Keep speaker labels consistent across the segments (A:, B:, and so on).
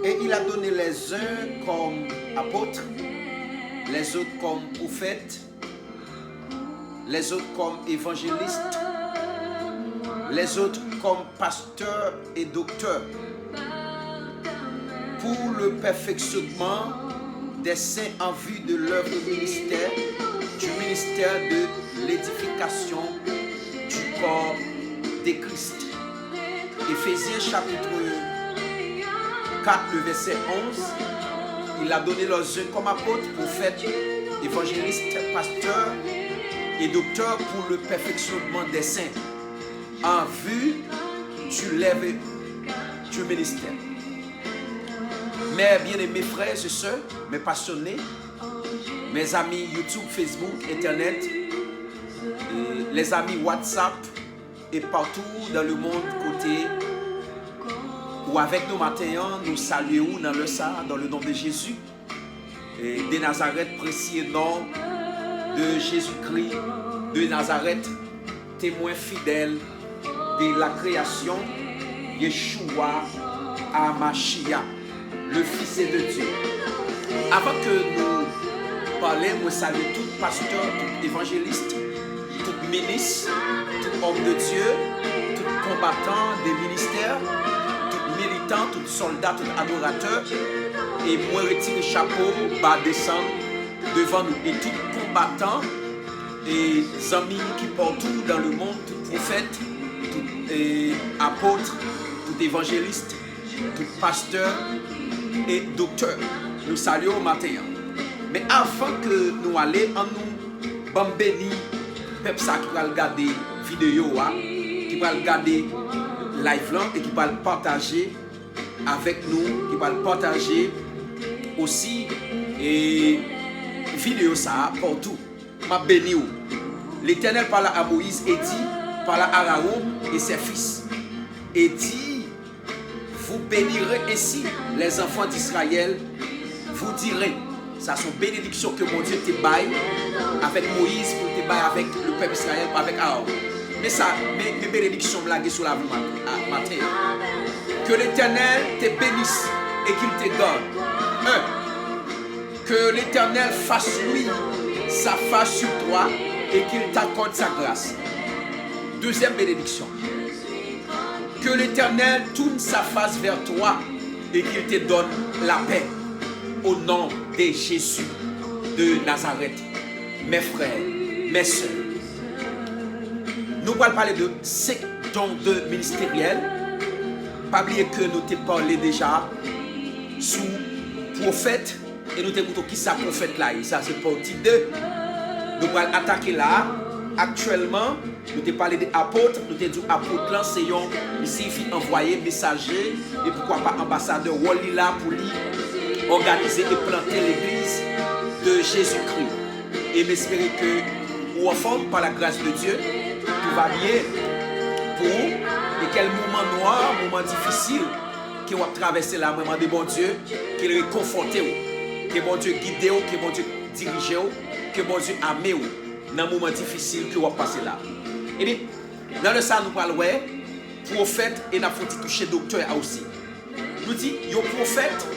A: Et il a donné les uns comme apôtres, les autres comme prophètes, les autres comme évangélistes, les autres comme pasteurs et docteurs, pour le perfectionnement des saints en vue de l'œuvre ministère, du ministère de l'édification du corps de Christ. Éphésiens chapitre 4, le verset 11, il a donné leurs uns comme apôtres, prophètes, évangélistes, pasteurs et docteurs pour le perfectionnement des saints en vue du lève du ministère. Mes bien-aimés frères et sœurs, mes passionnés, mes amis YouTube, Facebook, Internet, les amis WhatsApp et partout dans le monde côté ou avec nous matin, nous saluons dans le sang, dans le nom de Jésus et de Nazareth, précieux nom de Jésus-Christ de Nazareth, témoin fidèle de la création, Yeshua HaMashiach, le Fils de Dieu. Avant que nous parlions, nous saluons tout pasteur, tout évangéliste, tout ministre, tout homme de Dieu, tout combattant des ministères, tout militant, tout soldat, tout adorateur. Et moi retire le chapeau, bas descendre devant nous. Et tout combattant et amis qui partout dans le monde, tout prophète, tout apôtre, tout évangéliste, tout pasteur et docteur. Nous saluons au matin. Mais avant que nous allions, nous béni peuple ça qui va regarder vidéo, qui va regarder live là et qui va le partager avec nous, qui va le partager aussi et vidéo ça partout. Ma béni. L'Éternel parla à Moïse et dit, parla à Aaron et ses fils et dit, vous bénirez ainsi les enfants d'Israël, vous direz, ça sont bénédictions que mon Dieu te baille avec Moïse, pour te baille avec le peuple Israël, avec Aaron. Mais ça, mes bénédictions blaguées sur la vie matin. Que l'Éternel te bénisse et qu'il te donne. Que l'Éternel fasse lui sa face sur toi et qu'il t'accorde sa grâce. Deuxième bénédiction. Que l'Éternel tourne sa face vers toi et qu'il te donne la paix. Au nom de Jésus de Nazareth. Mes frères, mes soeurs. Nous allons parler de 5 dons de ministériels. Pas oublier que nous t'ai parlé déjà sous prophète. Et nous t'ai dit qui ça prophète là. Et ça c'est partie 2. Nous allons attaquer là. Actuellement, nous t'ai parlé des apôtres. Nous t'ai dit apôtre là, c'est il signifie envoyer, messager. Et pourquoi pas ambassadeur Wally là pour lui organiser et planter l'église de Jésus-Christ. Et m'espérer que, ou enfin, par la grâce de Dieu, tout va bien pour vous. Et quel moment noir, moment difficile, qui va traverser là, moment de bon Dieu, qu'il réconforte, que bon Dieu guide, que bon Dieu dirige, que bon Dieu aime dans le moment difficile que va passer là. Et bien, dans le sang, nous parlons, prophète et nous avons touché docteur aussi. Nous dit, yo prophète,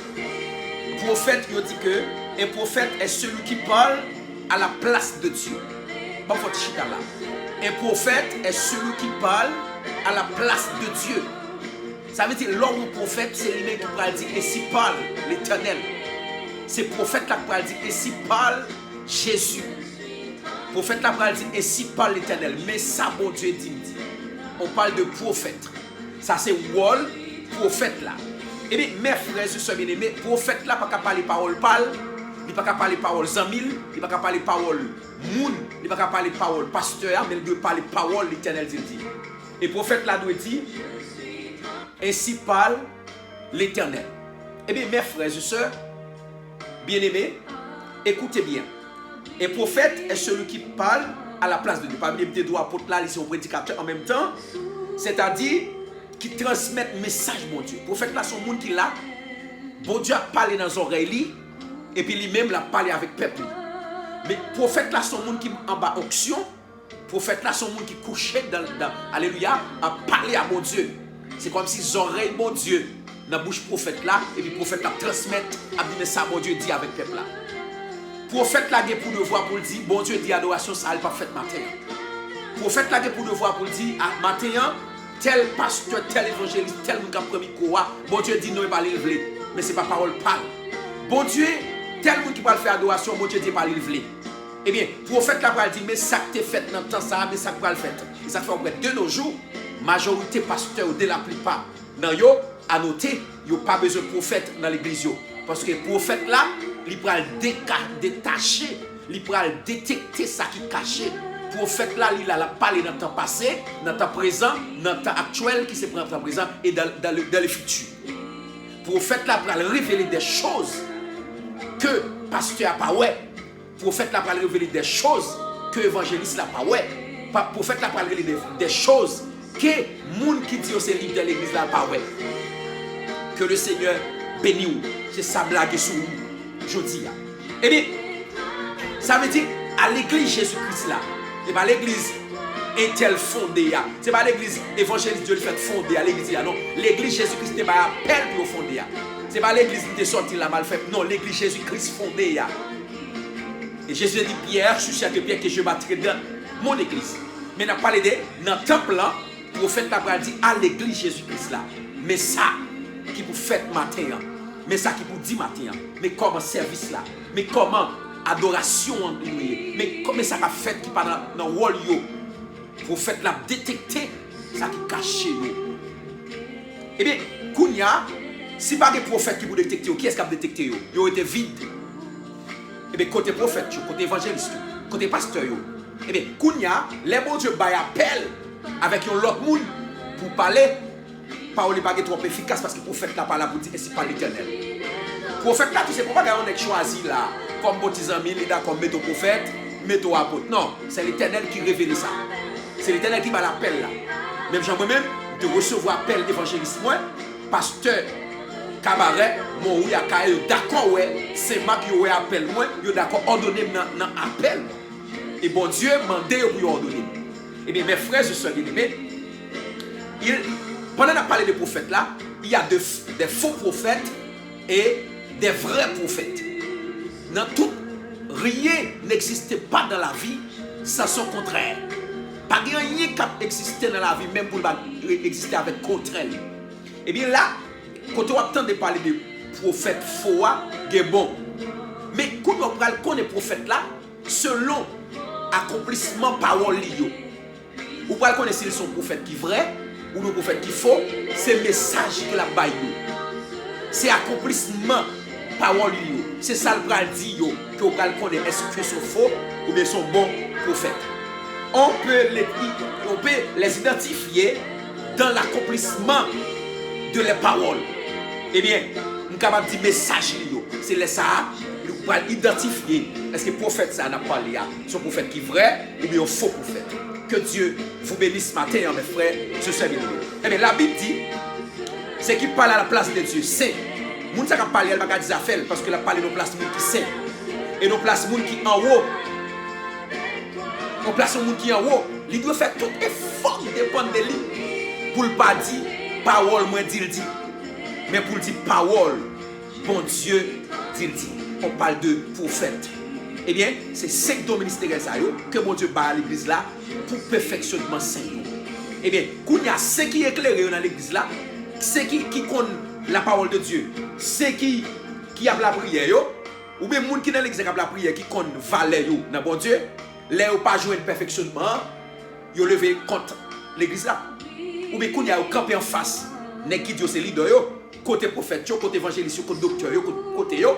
A: il dit que un prophète est celui qui parle à la place de Dieu. Pas votre chita là. Un prophète est celui qui parle à la place de Dieu. Ça veut dire l'homme prophète, c'est lui qui parle dire et si parle l'Éternel. C'est prophète là qui parle dire et si parle Jésus. Prophète là qui parle dire et si parle l'Éternel. Mais ça, bon Dieu dit. On parle de prophète. Ça c'est wall prophète là. Et bien, mes frères et sœurs bien-aimés, prophète là, pas qu'à parler parole il pas qu'à parler parole zamil, il pas qu'à parler parole moun, il pas qu'à parler parole pasteur, mais il doit parler parole l'Éternel dit. Et prophète là doit dire, ainsi parle l'Éternel. Et bien, mes frères et sœurs bien-aimés, écoutez bien. Un prophète est celui qui parle à la place de Dieu. Pas des doigts apôtres là, ils sont prédicateurs en même temps, c'est-à-dire qui transmettent message bon Dieu. Prophète là son monde qui là, bon Dieu a parlé dans les oreilles et puis lui-même l'a parlé avec peuple. Mais prophète là son monde qui en bas onction, prophète là son monde qui couchait dans alléluia, a parlé à bon Dieu. C'est comme si les oreilles bon Dieu dans bouche prophète là et puis prophète là transmettre a dit mais ça bon Dieu dit avec peuple là. Prophète là pour devoir pour dire bon Dieu dit adoration ça elle pas fait matin. Prophète là pour devoir pour dire matin tel pasteur, tel évangéliste, tel monde qui a pris quoi, bon Dieu dit non il pas lever, mais c'est pas parole parle. Bon Dieu, tel monde qui va faire adoration, bon Dieu dit pas lever. Eh bien, prophète là va dire mais ça que t'es fait dans le temps ça, mais ça que va le faire. Et ça fait après de nos jours, majorité pasteur de la plupart dans yo à noter, yo pas besoin de prophète dans l'église yo parce que prophète là, il va détacher, il va détecter ça qui est caché. Prophète là, il a parlé dans le temps passé, dans le temps présent, dans le temps actuel qui se prend dans le temps présent et dans le futur. Prophète là va révéler des choses que pasteur n'a pas ouais. Prophète là va révéler des choses que évangéliste n'a pas ouais. Prophète là va révéler des choses que monde qui dit c'est libre de l'église là pas ouais. Que le Seigneur bénisse vous. C'est ça blague sur vous. Je dis. Eh bien, ça veut dire à l'église Jésus-Christ là. C'est pas l'église est-elle fondée. C'est pas l'église évangéliste Dieu le fait fondée à l'église là. Non, l'église Jésus-Christ n'est pas appel pour fonder. C'est pas l'église qui est sortie là mal fait. Non, l'église Jésus-Christ fondée. Et Jésus dit Pierre, je suis chaque pierre que je battrai dans mon église. Mais on a parlé de dans le temple là, le prophète a dit à l'église Jésus-Christ là. Mais ça qui vous fait matin, mais ça qui vous dit matin, mais comment service là, mais comment adoration mais comment ça a fait qui pas dans le rôle yo. Prophète l'a détecté ça qui caché yo. Eh bien, Kounia, si pas des prophètes qui vous détecter, qui est-ce qui a détecté yo? Yo était vide. Eh bien, côté prophète, côté évangéliste, côté pasteur yo. Eh bien, Kounia, les bons Dieu bail appel avec l'autre monde pour parler. Parole n'est pas trop efficace parce que le prophète n'a pas là pour dire que c'est pas l'Éternel. Le prophète là, tu sais pourquoi on est choisi là comme baptisant militaire, comme métaux prophète, métaux apôtre. Non, c'est l'Éternel qui révèle ça. C'est l'Éternel qui va l'appel là. Même moi-même, de recevoir appel d'évangéliste, moi, pasteur Cabaret, mon oui, d'accord, ouais, c'est moi qui ai appel, moi, yo d'accord, ordonné dans appel. Et bon Dieu m'a demandé pour ordonner. Eh bien, mes frères et sœurs bien-aimés, pendant qu'on a parlé des prophètes là, il y a des faux prophètes et des vrais prophètes. Dans tout, rien n'existait pas dans la vie sans son contraire. Pas rien qui existait dans la vie, même pour exister avec contraire. Et bien là, quand on a de parler de prophètes faux, c'est bon. Mais quand on connaît les prophètes là, selon accomplissement parole lié. Ou pas connaître s'ils sont prophètes qui vrai ou nos prophètes qui faux, c'est le message que la baille. C'est accomplissement parole lié. C'est ça le bral dit yo que on connaît est-ce que sont faux ou bien sont bons prophètes. On peut les identifier dans l'accomplissement de les paroles. Eh bien, nous sommes capables de dire message lié. C'est les ça nous pouvons identifier est-ce que le prophète ça n'a pas lié, son prophète qui est vrai ou bien un faux prophète. Que Dieu vous bénisse ce matin, mes frères, ce soir bien. Eh bien, la Bible dit, c'est qui parle à la place de Dieu, c'est. Moun sa ka parle, elle va dire affaire parce que la parle nos places moun qui saint. Et nos places moun qui en haut. Nos places moun qui en haut, il doit faire tout effort qui dépend de lui pour ne pas dire parole moi dit le dit. Mais pour dire parole bon Dieu dit le dit. On parle de prophète. Eh bien, c'est 5 dons ministériels que mon Dieu bat à l'église là pour perfectionnement saint. Eh bien, quand il y a ceux qui éclairent dans l'église là, ceux qui connaissent la parole de Dieu, ceux qui a la prière, ou bien les gens qui dans l'église qui a la prière, qui connaissent valeur dans bon Dieu, les ou pas jouer de perfectionnement, ils levé contre l'église là. Ou bien quand il y a campé en face, les qui disent c'est leader, côté prophète, côté évangéliste, côté docteur, côté yo.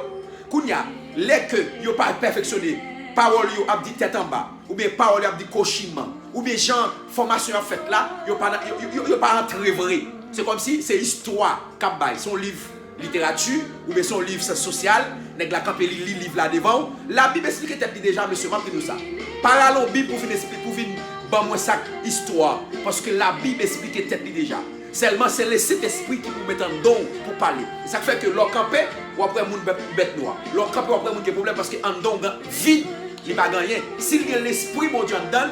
A: Quand il y a les que yo pas perfectionné, parole yo a dit tête en bas, ou bien parole yo a dit cochiment, ou bien genre formation en fait là, yo pas entrer vrai. C'est comme si c'est histoire qu'a bail, son livre littérature ou bien son livre social, nèg la campé li livre là devant. La Bible explique tête déjà monsieur m'a dit nous ça. Parlons Bible pour venir expliquer pour venir ban moi ça histoire parce que la Bible explique tête déjà. Seulement c'est le Saint-Esprit qui vous met en don pour parler. Ça fait que leur campé ou après moun bête noire. Leur campé ou après moun qui problème parce que en don vide, il pas gagner. S'il y a l'esprit bon Dieu en donne,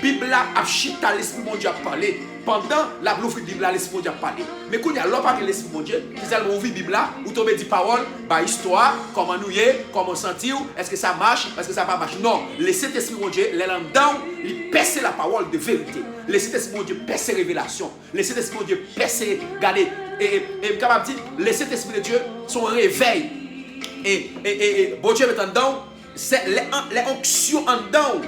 A: Bible là a chita l'esprit bon Dieu a parlé. pendant la l'ouvrir Bible, l'esprit de Dieu a parlé. Mais quand il y a l'homme avec l'esprit de Dieu, qui s'est ouvert Bible là, ou tomber dit parole, bah histoire, comment nous y est, comment sentir, est-ce que ça marche, est-ce que ça va marcher. Non, le Saint-Esprit de Dieu, les là-dedans, il perce la parole de vérité. Le Saint-Esprit de Dieu perce les révélations. Le Saint-Esprit de Dieu perce, regardez, et capable de dire, le Saint-Esprit de Dieu, son réveil. Et bon Dieu est en dedans, c'est les onctions en dedans.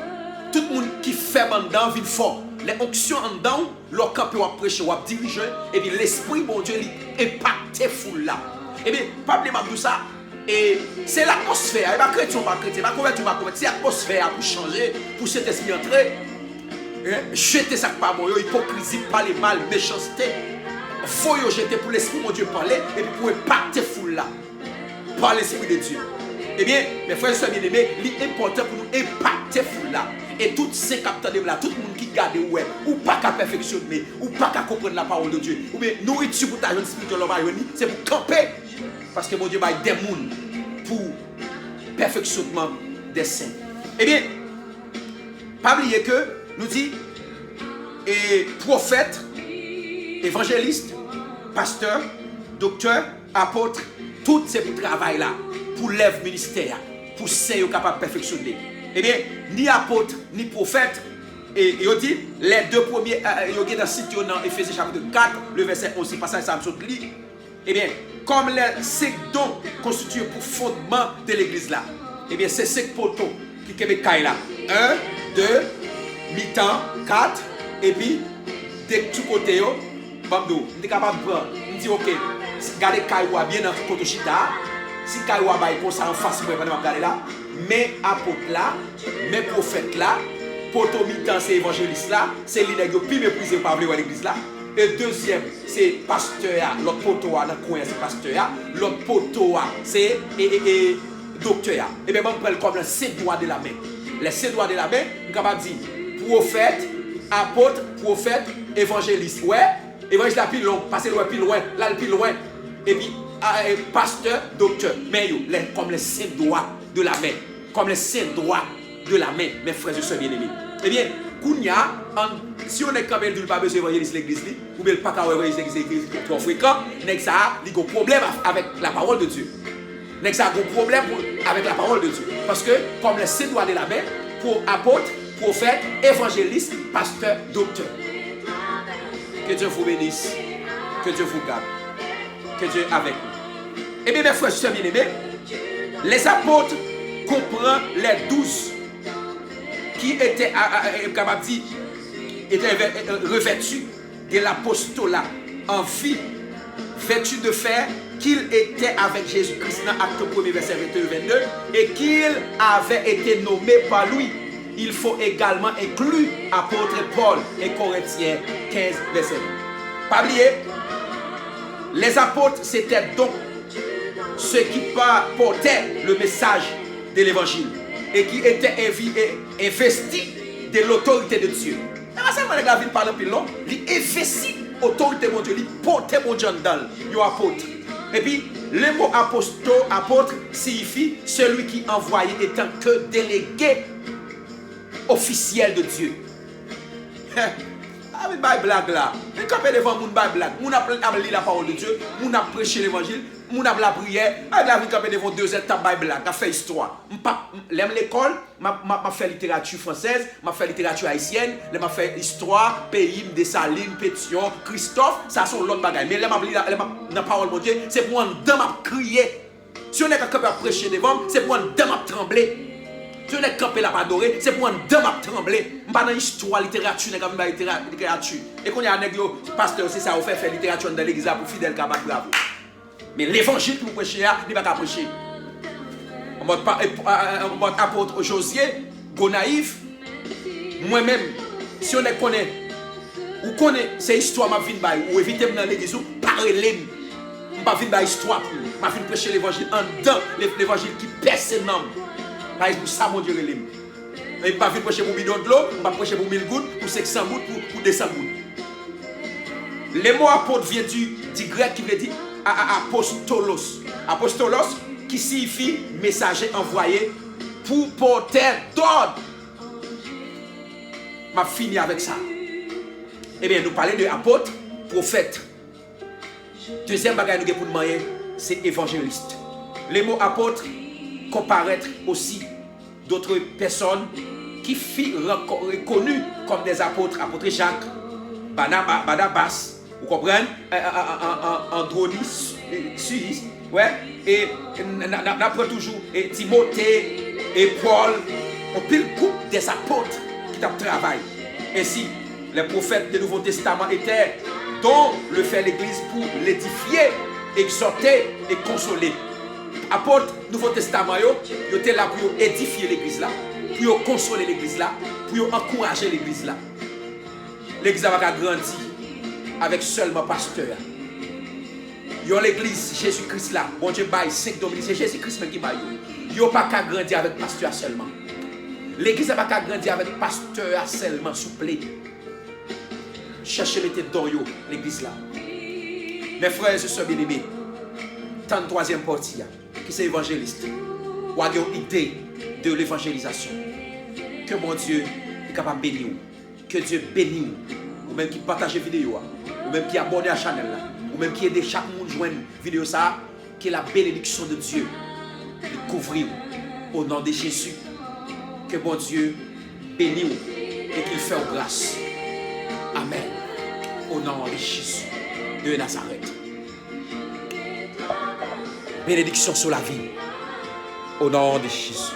A: Tout le monde qui fait en dedans vit fort. Les onctions en dedans, leur camp peut prêcher ou diriger, et puis l'esprit, bon Dieu, il impacte foule là. Et bien, pas de tout ça, et c'est l'atmosphère. Et pas chrétien, pas chrétien, pas converti, pas converti. C'est l'atmosphère pour changer, pour cet esprit entrer. Jeter ça pas bon, hypocrisie, parler mal, méchanceté. Faut y jeter pour l'esprit, mon Dieu, parler, et puis pour impacter foule là. Par l'esprit de Dieu. Eh bien, mes frères et sœurs bien-aimés, l'important pour nous impacter foule là. Et tous ces capteurs de là, tout le monde qui garde ouais, ou pas qu'à perfectionner, ou pas qu'à comprendre la parole de Dieu, ou bien nourriture pour ta jeune spirituelle, c'est pour camper. Parce que mon Dieu va des mondes pour perfectionnement des saints. Eh bien, pas oublier que nous dit, et prophète, évangéliste, pasteur, docteur, apôtre, tout ce travail là, pour l'œuvre ministère, pour saints capables de perfectionner. Eh bien, ni apôtre, ni prophète, et il dit, les deux premiers, il y a dans site dans Éphésiens chapitre 4, le verset 11, passage ça me lit. Eh bien, comme les 5 dons constitués pour fondement de l'église là, eh bien, c'est 5 poteaux qui sont là. 1, 2, mi-temps, 4, et puis, de tous côtés, bamdo, on est capable de prendre, on dit, ok, regardez Kaïwa bien dans le poteau chita, si Kaïwa va comme ça en face, vous pouvez regarder là, mais apôtres là, mes prophètes là, poteau mi-temps, c'est évangéliste là, c'est l'idée qui est méprisé par l'église là. Et deuxième, c'est pasteur, l'autre poteau dans le coin, c'est pasteur, l'autre poteau, c'est docteur. Et bien, on prend comme les 7 doigts de la main. Les 7 doigts de la main, on est capable de dire prophète, apôtre, prophète, évangéliste. Ouais, évangéliste là, plus long, passez loin, plus loin, là, plus loin. Et puis, pasteur, docteur. Mais comme les 7 doigts de la main. Comme les 7 doigts de la main, mes frères et sœurs bien-aimés. Eh bien, Kounia, si on est quand même pas besoin d'évangéliser l'église, ou bien pas qu'à évangéliser l'église trop fréquent, il y a un problème avec la parole de Dieu. Il y a un problème avec la parole de Dieu. Parce que, comme les 7 doigts de la main, pour apôtre, prophète, évangéliste, pasteur, docteur. Que Dieu vous bénisse. Que Dieu vous garde. Que Dieu est avec vous. Eh bien, mes frères et sœurs bien-aimés, les apôtres comprennent les 12 qui étaient capables de dire, étaient revêtus de l'apostolat en vie, vêtus de fer, qu'il était avec Jésus-Christ dans Acte 1, verset 21-22, et qu'il avait été nommé par lui. Il faut également inclure apôtre Paul et Corinthiens 15, verset 1. Pas oublier, les apôtres, c'était donc ceux qui portaient le message de l'évangile et qui étaient investis de l'autorité de Dieu. Et ça, la vie parle plus long, il investit l'autorité de Dieu, il portait mon Dieu dans le apôtre. Et puis, le mot apôtre signifie celui qui envoyé étant que délégué officiel de Dieu. Ah, mais bah blague là. Mais quand on devant moun bah blague, moun a lu la parole de Dieu, moun a prêché l'évangile, moun a la prière, ah la vie quand on devant 2 étapes bah blague, a fait histoire. L'aime l'école, m'a fait littérature française, m'a fait littérature haïtienne, m'a fait histoire, pays, Dessalines, Pétion, Christophe, ça sont l'autre bagaille. Mais l'aime la parole de Dieu, c'est pour un dame à crier. Si on est capable de prêcher devant, c'est pour un dame à trembler. Si on est campé là pour adorer, c'est pour un dame à trembler. Pas dans l'histoire, littérature, littérature. Et quand il y a un pasteur, c'est ça, on fait littérature dans l'église pour fidèle capable bravo. Mais l'évangile que vous prêchez, il n'est pas qu'à prêcher. En mode apôtre Josier, Gonaïf, moi-même, si on est connaît, ou connaît ces histoires, ma vie ou éviter dans l'église, parlez-les. Je ne vais pas histoire pour vous. Je vais prêcher l'évangile en dedans, l'évangile qui perce ses noms. Par exemple, ça, mon Dieu, je ne vais pas prêcher pour bidon de l'eau, je vais prêcher pour 1000 gouttes, pour 500 gouttes, pour 200 gouttes. Le mot apôtre vient du grec qui veut dire apostolos. Apostolos qui signifie messager envoyé pour porter d'ordre. Je finis avec ça. Eh bien, nous parlons de apôtres, prophètes. Deuxième bagage nous avons pour demander, c'est évangéliste. Les mots apôtres comparaissent aussi d'autres personnes qui furent reconnues comme des apôtres. Apôtre Jacques, Barnabas, vous comprenez? Andronis, Suisse, ouais. Et n'apprend toujours et Timothée et Paul. On pile groupe des apôtres qui travaillent. Ainsi, les prophètes du Nouveau Testament étaient dont le fait l'Église pour l'édifier, exhorter et consoler. Apôtres Nouveau Testament, ils étaient là pour édifier l'Église là, pour consoler l'Église là, pour encourager l'Église là. L'Église a grandi avec seulement pasteur. Yo l'Église Jésus-Christ là, bon Dieu bail 5 dominiques, c'est Jésus-Christ qui bail. Yo pas qu'à grandir avec pasteur seulement. L'Église n'a pas qu'à grandir avec pasteur seulement, s'il vous plaît. Cherchez les têtes dans l'Église là. Mes frères et sœurs bien-aimés, 33e partie, qui c'est évangéliste, ou a une idée de l'évangélisation. Que mon Dieu est capable de bénir. Que Dieu bénisse. Ou même qui partage la vidéo, ou même qui abonne à la chaîne, ou même qui aide chaque monde à joindre la vidéo, ça, que la bénédiction de Dieu de couvrir au nom de Jésus. Que bon Dieu bénisse et qu'il fasse grâce. Amen. Au nom de Jésus de Nazareth. Bénédiction sur la vie. Au nom de Jésus.